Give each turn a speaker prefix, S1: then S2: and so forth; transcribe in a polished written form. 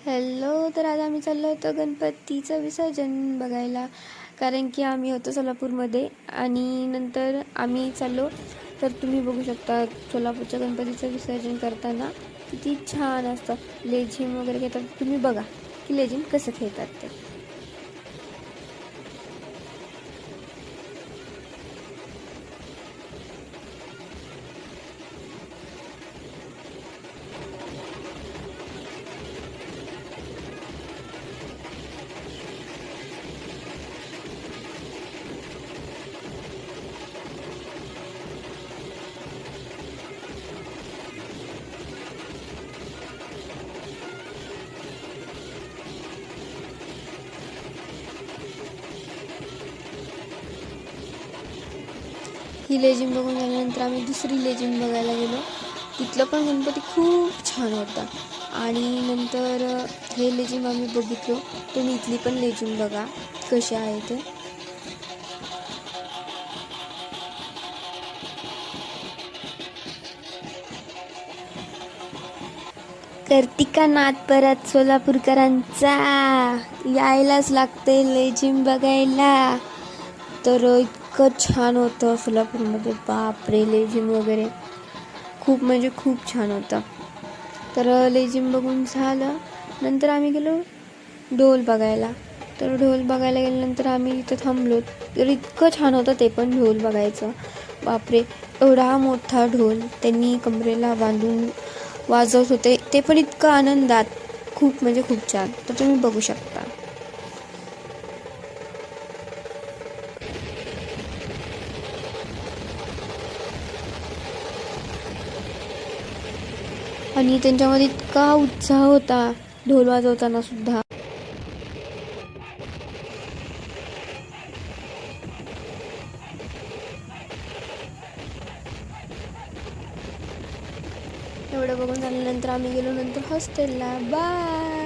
S1: Hello. तर आज आम्ही चाललो होतो गणपतीचं विसर्जन बघायला, कारण की आम्ही होतो सोलापूरमध्ये आणि नंतर आम्ही चाललो. तर तुम्ही बघू शकता सोलापूरच्या गणपतीचं विसर्जन करताना किती छान असतं. लेझिम वगैरे घेतात. तुम्ही बघा की लेझिम कसं खेळतात ते. ही लेझिम बघून झाल्यानंतर आम्ही दुसरी लेझिम बघायला गेलो. तिथलं पण गणपती खूप छान होता. आणि नंतर हे लेझिम आम्ही बघितलो. तुम्ही इथली पण लेझिम बघा कशी आहे ते. कार्तिका नाथ परत सोलापूरकरांचा यायलाच लागते लेझिम बघायला. तर इतकं छान होतं सोलापूरमध्ये, बापरे. लेझिम वगैरे खूप म्हणजे खूप छान होतं. तर लेझिम बघून झालं. नंतर आम्ही गेलो ढोल बघायला. तर ढोल बघायला गेल्यानंतर आम्ही इथं थांबलो. तर इतकं छान होतं ते पण ढोल बघायचं. बापरे, एवढा मोठा ढोल त्यांनी कमरेला बांधून वाजवत होते, ते पण इतकं आनंदात. खूप म्हणजे खूप छान. तर तुम्ही बघू शकता. आणि त्यांच्यामध्ये इतका उत्साह होता ढोल वाजवताना सुद्धा. एवढं बघून झाल्यानंतर आम्ही गेलो नंतर हॉस्टेलला. बाय.